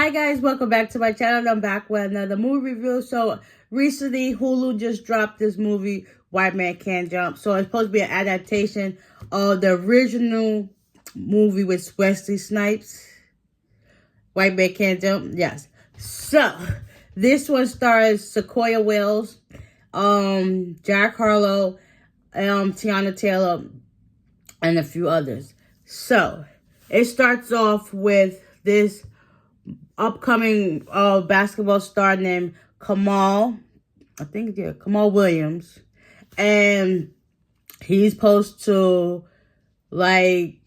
Hi guys, welcome back to my channel. I'm back with another movie review. So recently Hulu just dropped this movie, White Man Can't Jump. So it's supposed to be an adaptation of the original movie with Wesley Snipes, White Man Can't Jump. Yes. So this one stars Sequoia Wells, Jack Harlow, Tiana Taylor, and a few others. So it starts off with this upcoming basketball star named Kamal Williams, and he's supposed to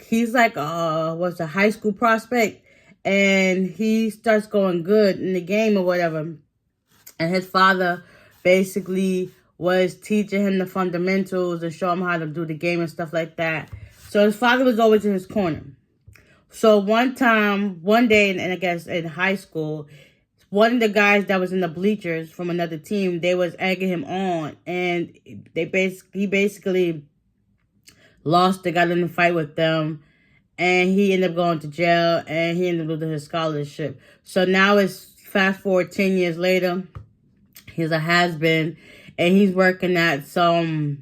he's like was a high school prospect, and he starts going good in the game or whatever, and his father basically was teaching him the fundamentals and show him how to do the game and stuff like that. So his father was always in his corner. So one day, and I guess in high school, one of the guys that was in the bleachers from another team, they was egging him on, and he basically lost. They got in a fight with them, and he ended up going to jail, and he ended up losing his scholarship. So now it's fast forward 10 years later. He's a has-been, and he's working at some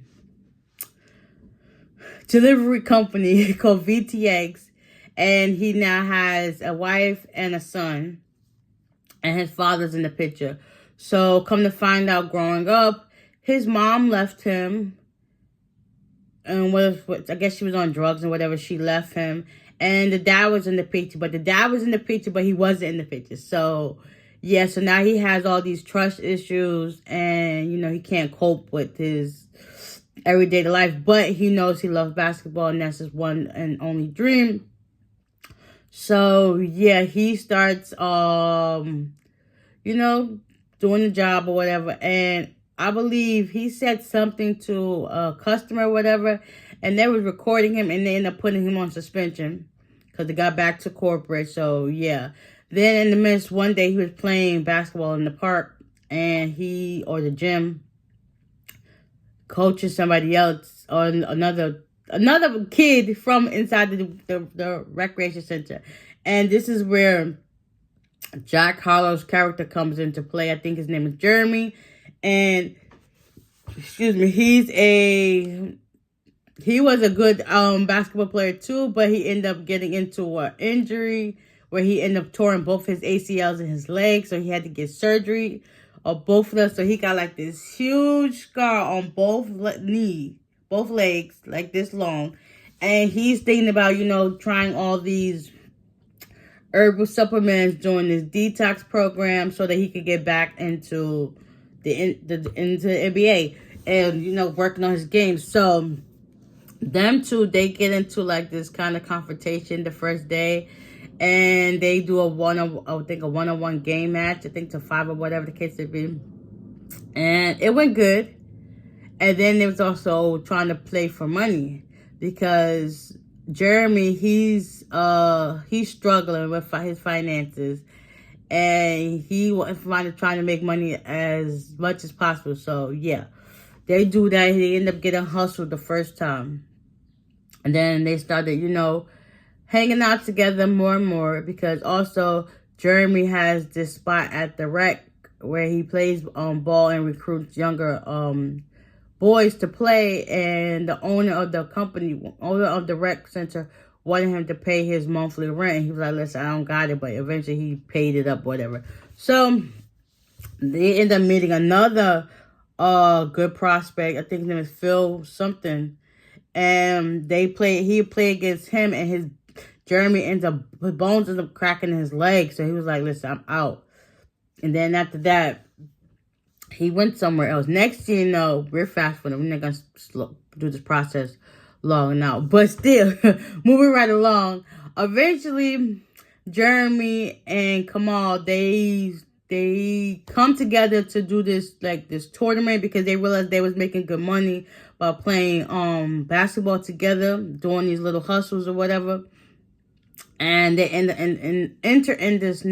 delivery company called VTX. And he now has a wife and a son. And his father's in the picture. So come to find out, growing up, his mom left him. And I guess she was on drugs and whatever. She left him. And the dad was in the picture. But he wasn't in the picture. So, yeah. So now he has all these trust issues. And, he can't cope with his everyday life. But he knows he loves basketball. And that's his one and only dream. So, yeah, he starts, doing the job or whatever. And I believe he said something to a customer or whatever. And they was recording him, and they ended up putting him on suspension because they got back to corporate. So, yeah. Then in the midst, one day he was playing basketball in the park. And or the gym, coaching somebody else or another kid from inside the recreation center. And this is where Jack Harlow's character comes into play. I think his name is Jeremy. And, he was a good basketball player too, but he ended up getting into an injury where he ended up tearing both his ACLs in his legs. So he had to get surgery of both of them. So he got like this huge scar on both legs, like this long. And he's thinking about, trying all these herbal supplements, doing this detox program so that he could get back into the NBA and, working on his game. So them two, they get into like this kind of confrontation the first day. And they do a one-on-one game match, I think to 5 or whatever the case may be. And it went good. And then there was also trying to play for money because Jeremy, he's struggling with his finances, and he was trying to make money as much as possible. So yeah, they do that. He ended up getting hustled the first time, and then they started, hanging out together more and more because also Jeremy has this spot at the rec where he plays ball and recruits younger boys to play, and the owner of the rec center wanted him to pay his monthly rent. And he was like, listen, I don't got it, but eventually he paid it up, whatever. So they end up meeting another good prospect. I think his name is Phil something. And he played against him, and his bones end up cracking in his leg. So he was like, listen, I'm out. And then after that, he went somewhere else. Next thing you know, we're fast forwarding. We're not going to do this process long now. But still, moving right along. Eventually, Jeremy and Kamal, they come together to do this tournament because they realized they was making good money by playing basketball together, doing these little hustles or whatever. And they enter in this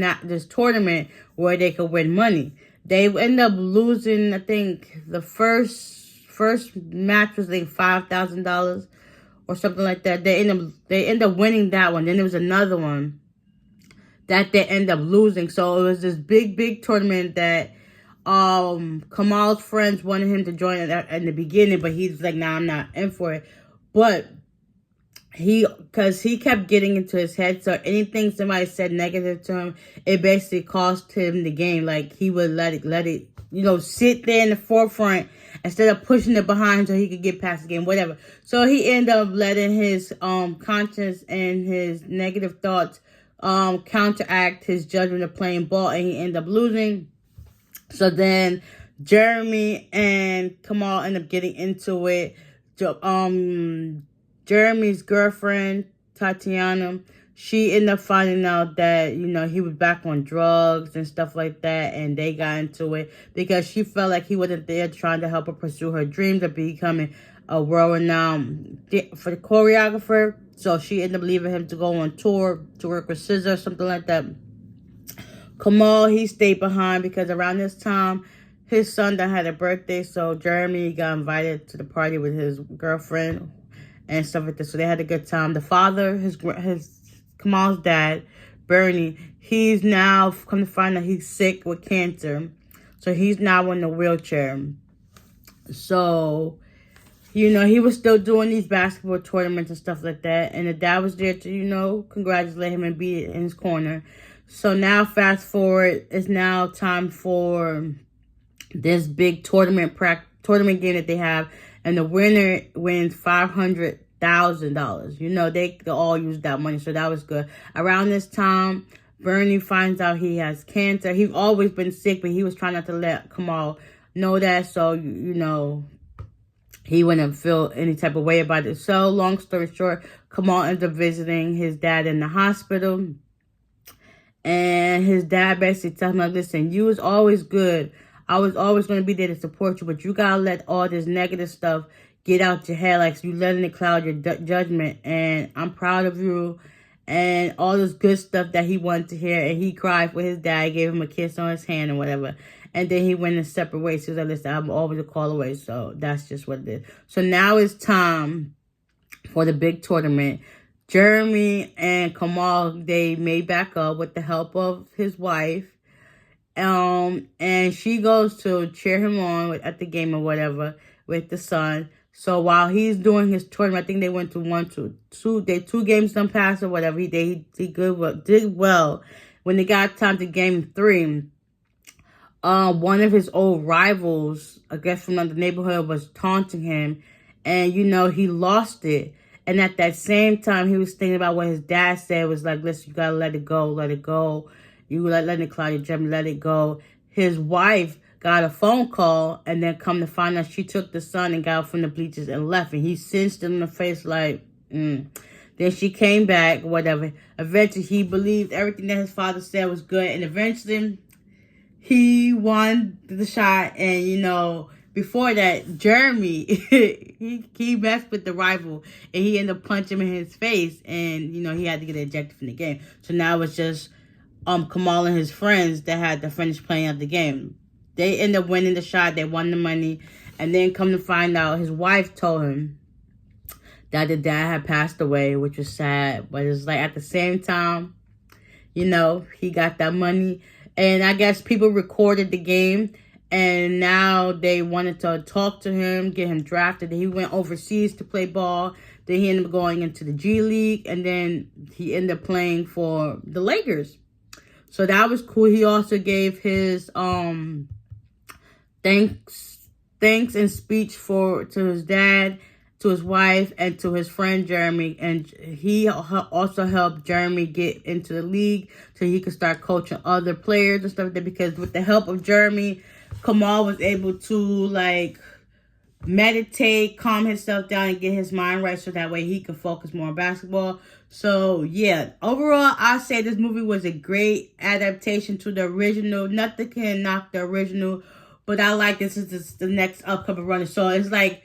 tournament where they could win money. They end up losing, I think, the first match was like $5,000 or something like that. They end up winning that one. Then there was another one that they end up losing. So it was this big tournament that Kamal's friends wanted him to join in the beginning, but he's like, nah, I'm not in for it. But because he kept getting into his head, so anything somebody said negative to him, it basically cost him the game. Like, he would let it, sit there in the forefront instead of pushing it behind so he could get past the game, whatever. So he ended up letting his conscience and his negative thoughts counteract his judgment of playing ball, and he ended up losing. So then Jeremy and Kamal end up getting into it. Jeremy's girlfriend, Tatiana, she ended up finding out that, he was back on drugs and stuff like that, and they got into it because she felt like he wasn't there trying to help her pursue her dreams of becoming a world-renowned for the choreographer. So she ended up leaving him to go on tour to work with SZA or something like that. Kamal, he stayed behind because around this time, his son that had a birthday, so Jeremy got invited to the party with his girlfriend and stuff like this. So they had a good time. The father, his Kamal's dad, Bernie, he's now come to find out he's sick with cancer. So he's now in the wheelchair. So, he was still doing these basketball tournaments and stuff like that. And the dad was there to, congratulate him and be in his corner. So now fast forward, it's now time for this big tournament game that they have. And the winner wins $500,000. They all use that money, so that was good. Around this time, Bernie finds out he has cancer. He's always been sick, but he was trying not to let Kamal know that, so, he wouldn't feel any type of way about it. So, long story short, Kamal ends up visiting his dad in the hospital. And his dad basically tells him, like, listen, you was always good. I was always going to be there to support you, but you got to let all this negative stuff get out your head. Like, you letting it cloud your judgment. And I'm proud of you. And all this good stuff that he wanted to hear. And he cried for his dad. He gave him a kiss on his hand and whatever. And then he went in separate ways. He was like, listen, I'm always a call away. So that's just what it is. So now it's time for the big tournament. Jeremy and Kamal, they made back up with the help of his wife. And she goes to cheer him on at the game or whatever with the son. So while he's doing his tournament, I think they went to two games done pass or whatever. He did well. When they got time to game 3, one of his old rivals, I guess from the neighborhood, was taunting him, and he lost it. And at that same time, he was thinking about what his dad said, was like, listen, you gotta let it go. You let it cloud your judgment, let it go. His wife got a phone call, and then come to find out she took the son and got out from the bleachers and left. And he cinched him in the face like, Then she came back, whatever. Eventually, he believed everything that his father said was good. And eventually, he won the shot. And, before that, Jeremy, he messed with the rival. And he ended up punching him in his face. And, he had to get ejected from the game. So now it's just Kamal and his friends that had to finish playing out the game. They end up winning the shot. They won the money. And then come to find out, his wife told him that the dad had passed away, which was sad. But it's like at the same time, he got that money. And I guess people recorded the game. And now they wanted to talk to him, get him drafted. He went overseas to play ball. Then he ended up going into the G League. And then he ended up playing for the Lakers. So that was cool. He also gave his thanks and speech to his dad, to his wife, and to his friend Jeremy. And he also helped Jeremy get into the league so he could start coaching other players and stuff like that. Because with the help of Jeremy, Kamal was able to meditate, calm himself down, and get his mind right so that way he could focus more on basketball. So, yeah, overall, I say this movie was a great adaptation to the original. Nothing can knock the original, but I like this is the next upcoming run. So it's like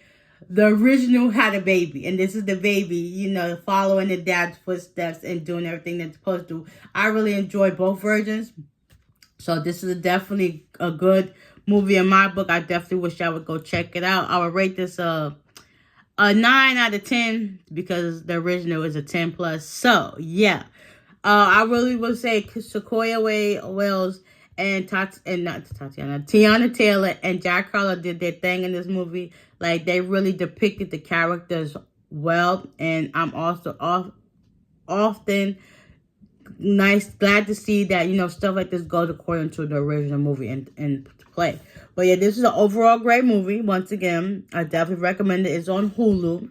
the original had a baby, and this is the baby, following the dad's footsteps and doing everything that's supposed to. I really enjoy both versions. So this is definitely a good movie in my book. I definitely wish I would go check it out. I would rate this a 9 out of 10 because the original is a 10 plus. So, yeah. I really would say Sequoia Wells and not Tatiana, Tiana Taylor and Jack Harlow did their thing in this movie. Like, they really depicted the characters well, and I'm also often glad to see that, stuff like this goes according to the original movie and play. But yeah, this is an overall great movie. Once again, I definitely recommend it. It's on Hulu.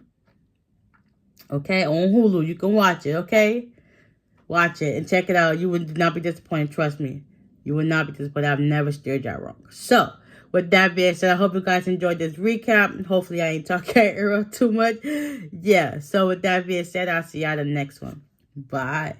Okay, on Hulu, you can watch it. Okay, watch it and check it out. You would not be disappointed. Trust me, you will not be disappointed. I've never steered y'all wrong. So, with that being said, I hope you guys enjoyed this recap. Hopefully, I ain't talking too much. Yeah. So, with that being said, I'll see y'all the next one. Bye.